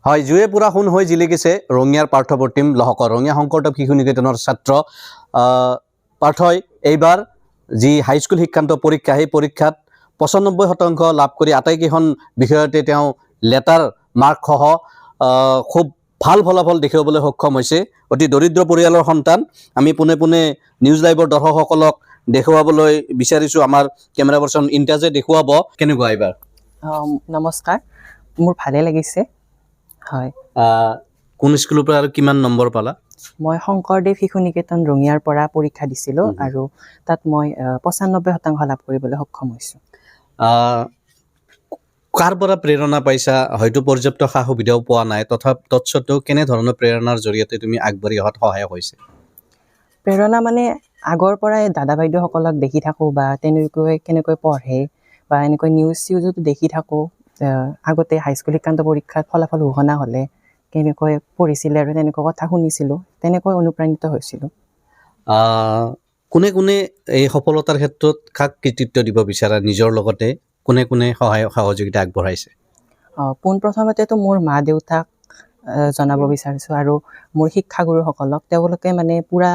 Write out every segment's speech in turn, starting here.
হয় জুয়ে পুৰা শুন হৈ জিলিকিছে ৰঙিয়াৰ পাৰ্থপ্ৰতিম লহকৰ ৰঙিয়া শংকৰদেৱ শিশু নিকেতনৰ ছাত্ৰ পাৰ্থই এইবাৰ যি হাইস্কুল শিক্ষান্ত পৰীক্ষা সেই পৰীক্ষাত ৯৫% লাভ কৰি আটাইকেইখন বিষয়তে তেওঁ লেটাৰ মাৰ্ক সহ খুব ভাল ফলাফল দেখাবলৈ সক্ষম হৈছে অতি দৰিদ্ৰ পৰিয়ালৰ সন্তান আমি পুনে পুনে নিউজ লাইভৰ দৰ্শকসকলক দেখুৱাবলৈ বিচাৰিছো আমাৰ কেমেৰা পাৰ্চন ইন্টাজে দেখুৱাব কেনেকুৱা এইবাৰ নমস্কাৰ মোৰ ভালে লাগিছে হয় কোন স্কুলৰ পৰা আৰু কিমান নম্বৰ পালা মই শংকৰদেৱ শিশু নিকেতন ৰঙিয়াৰ পৰা পৰীক্ষা দিছিলোঁ আৰু তাত মই ৯৫% লাভ কৰিবলৈ সক্ষম হৈছোঁ কাৰ পৰা প্ৰেৰণা পাইছা হয়তো পৰ্যাপ্ত সা সুবিধাও পোৱা নাই তৎসত্ত্বেও কেনে ধৰণৰ প্ৰেৰণাৰ জৰিয়তে তুমি আগবাঢ়ি অহাত সহায়ক হৈছে প্ৰেৰণা মানে আগৰ পৰাই দাদা বাইদেউসকলক দেখি থাকোঁ বা তেনেকৈ কেনেকৈ পঢ়ে বা এনেকৈ নিউজতো দেখি থাকোঁ আগতে হাইস্কুল শিক্ষান্ত পৰীক্ষাত ফলাফল ঘোষণা হ'লে কেনেকৈ পঢ়িছিলে আৰু তেনেকুৱা কথা শুনিছিলোঁ তেনেকৈ অনুপ্ৰাণিত হৈছিলোঁ কোনে কোনে এই সফলতাৰ ক্ষেত্ৰত কাক কৃতিত্ব দিব বিচাৰা নিজৰ লগতে কোনে কোনে সহযোগিতা আগবঢ়াইছে পোনপ্ৰথমতেতো মোৰ মা দেউতাক জনাব বিচাৰিছোঁ আৰু মোৰ শিক্ষাগুৰুসকলক তেওঁলোকে মানে পুৰা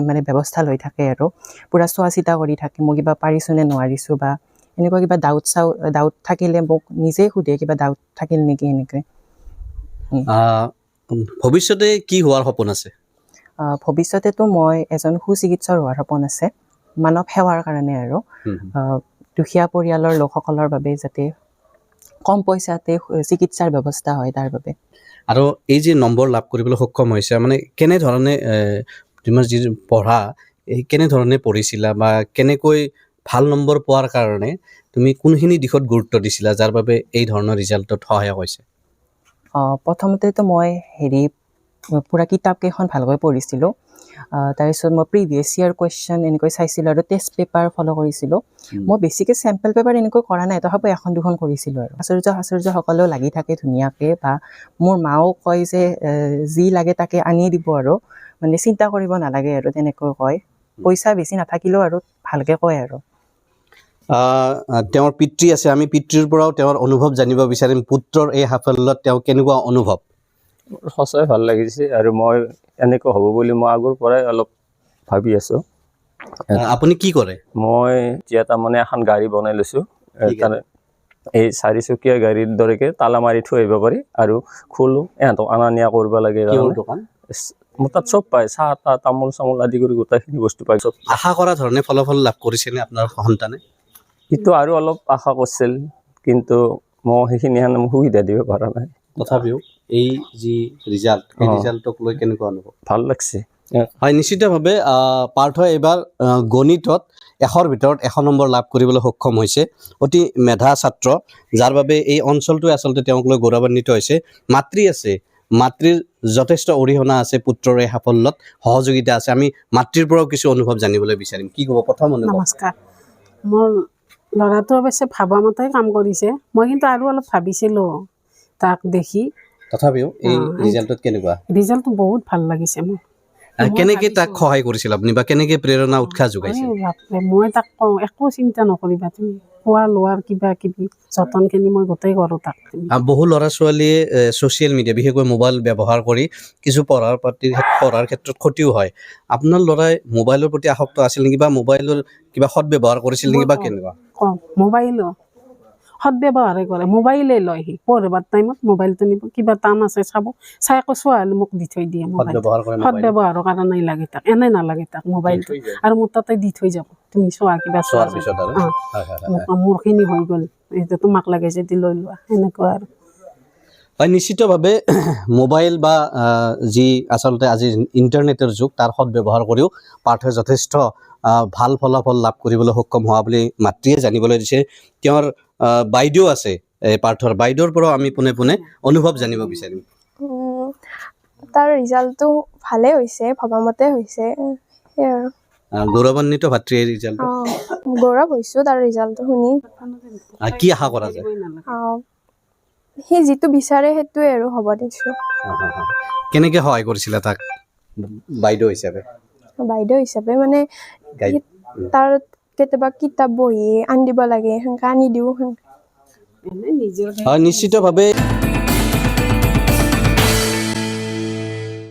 মানে ব্যৱস্থা লৈ থাকে আৰু পুৰা চোৱা চিতা কৰি থাকে মই কিবা পাৰিছোঁ নে নোৱাৰিছোঁ বা এনেকুৱা কিবা ডাউট থাকিলে মোক নিজেই সোধে কিবা ডাউট থাকিল নেকি এনেকৈ ভৱিষ্যতে কি হোৱাৰ সপোন আছে ভৱিষ্যতেতো মই এজন সুচিকিৎসক হোৱাৰ সপোন আছে মানৱ সেৱাৰ কাৰণে আৰু দুখীয়া পৰিয়ালৰ লোকসকলৰ বাবে যাতে কম পইচাতে চিকিৎসাৰ ব্যৱস্থা হয় তাৰ বাবে আৰু এই যে নম্বৰ লাভ কৰিবলৈ সক্ষম হৈছে মানে কেনেধৰণে তোমাৰ যি পঢ়া কেনেধৰণে পঢ়িছিলা বা কেনেকৈ ভাল নম্বৰ পোৱাৰ কাৰণে তুমি কোনখিনি দিশত গুৰুত্ব দিছিলা যাৰ বাবে এই ধৰণৰ ৰিজাল্টত সহায়ক হৈছে প্ৰথমতেতো মই পুৰা কিতাপকেইখন ভালকৈ পঢ়িছিলোঁ তাৰপিছত মই প্ৰিভিয়াছ ইয়াৰ কুৱেশ্যন এনেকৈ চাইছিলোঁ আৰু টেষ্ট পেপাৰ ফ'ল' কৰিছিলোঁ মই বেছিকৈ চেম্পল পেপাৰ এনেকৈ কৰা নাই তথাপি এখন দুখন কৰিছিলোঁ আৰু আচাৰ্যসকলেও লাগি থাকে ধুনীয়াকৈ বা মোৰ মাও কয় যে যি লাগে তাকে আনি দিব আৰু মানে চিন্তা কৰিব নালাগে আৰু তেনেকৈ কয় পইচা বেছি নাথাকিলেও আৰু ভালকৈ কয় আৰু তেওঁৰ পিতৃ আছে আমি পিতৃৰ পৰাও তেওঁৰ অনুভৱ জানিব বিচাৰিম পুত্ৰৰ এই সাফল্যত তেওঁ কেনেকুৱা অনুভৱ সঁচাই ভাল লাগিছে আৰু মই এনেকুৱা হ'ব বুলি মই আগৰ পৰাই অলপ ভাবি আছোঁ আপুনি কি কৰে মই এতিয়া তাৰমানে এখন গাড়ী বনাই লৈছোঁ এই 4চকীয়া গাড়ীৰ দৰেকৈ তালা মাৰি থৈ আহিব পাৰি আৰু খোলো ইহঁতক অনা নিয়া কৰিব লাগে মোৰ তাত চব পায় চাহ তাহ তামোল চামোল আদি কৰি গোটেইখিনি বস্তু পায় চব আশা কৰা ধৰণে ফলাফল লাভ কৰিছেনে আপোনাৰ সন্তানে সেইটো আৰু অলপ আশা কৰিছিল কিন্তু মই সেইখিনি সুবিধা দিব পৰা নাই তথাপিও এই যি ৰিজাল্ট এই ৰিজাল্টক লৈ কেনেকুৱা অনুভৱ ভাল লাগছে হয় নিশ্চিতভাৱে পাৰ্থই এইবাৰ গণিতত 100ৰ ভিতৰত 100 নম্বৰ লাভ কৰিবলৈ সক্ষম হৈছে অতি মেধা ছাত্ৰ যাৰ বাবে এই অঞ্চলটোৱে আচলতে তেওঁক লৈ গৌৰৱান্বিত হৈছে মাতৃ আছে মাতৃৰ যথেষ্ট অৰিহণা আছে পুত্ৰৰ এই সাফল্যত সহযোগিতা আছে আমি মাতৃৰ পৰাও কিছু অনুভৱ জানিবলৈ বিচাৰিম কি ক'ব প্ৰথম অনুভৱ নমস্কাৰ মোৰ ল'ৰাটো অৱশ্যে ভাবা মতে কাম কৰিছে মই কিন্তু আৰু অলপ ভাবিছিলোঁ তাক দেখি তথাপিও এই ৰিজাল্টত কেনেকুৱা ৰিজাল্টটো বহুত ভাল লাগিছে মোৰ কেনেকৈ তাক সহায় কৰিছিল আপুনি বা কেনেকৈ প্ৰেৰণা উৎসাহ যোগাইছিল মই তাক কওঁ একো চিন্তা নকৰিবা তুমি খোৱা লোৱাৰ কিবা কিবি যতনখিনি মই গোটেই কৰোঁ তাক বহু ল'ৰা ছোৱালীয়ে ছ'চিয়েল মিডিয়া বিশেষকৈ মোবাইল ব্যৱহাৰ কৰি কিছু পঢ়াৰ ক্ষেত্ৰত ক্ষতিও হয় আপোনাৰ ল'ৰাই মোবাইলৰ প্ৰতি আসক্ত আছিল নেকি বা মোবাইলৰ কিবা সদব্যৱহাৰ কৰিছিল নেকি বা কেনেকুৱা কওঁ মোবাইলৰ সদব্যৱহাৰে কৰে মোবাইলে লয় সি পঢ়িবৰ টাইমত মোবাইলটো নিব কিবা টান আছে চাব চাই আকৌ চোৱা হ'লে মোক দি থৈ দিয়ে মোবাইল সদব্যৱহাৰৰ কাৰণে লাগে তাক এনে নালাগে তাক মোবাইলটো আৰু মোৰ তাতে দি থৈ যাব তুমি চোৱা কিবা চোৱাৰ পিছত মোৰখিনি হৈ গ'ল এইটো তোমাক লাগে যদি লৈ লোৱা এনেকুৱা আৰু হয় নিশ্চিতভাৱে মোবাইল বা যি আচলতে আজি ইণ্টাৰনেটৰ যুগ তাৰ সদব্যৱহাৰ কৰিও পাৰ্থই যথেষ্ট ভাল ফলাফল লাভ কৰিবলৈ সক্ষম হোৱা বুলি মাতৃয়ে জানিবলৈ দিছে তেওঁৰ বাইদেউ আছে পাৰ্থৰ বাইদেউৰ পৰাও আমি পোনে পোনে অনুভৱ জানিব বিচাৰিম তাৰ ৰিজাল্টটো ভালে হৈছে ভবামতে হৈছে গৌৰৱান্বিত ভাতৃ এই ৰিজাল্ট গৌৰৱ হৈছোঁ তাৰ ৰিজাল্টটো শুনি কি আশা কৰা যায় সি যিটো বিচাৰে সেইটোৱে আৰু হ'ব দিছোঁ কেনেকৈ সহায় কৰিছিলা তাক বাইদেউ হিচাপে মানে তাৰ কেতিয়াবা কিতাপ বহি আনি দিব লাগে সেনেকৈ আনি দিওঁ হয় নিশ্চিতভাৱে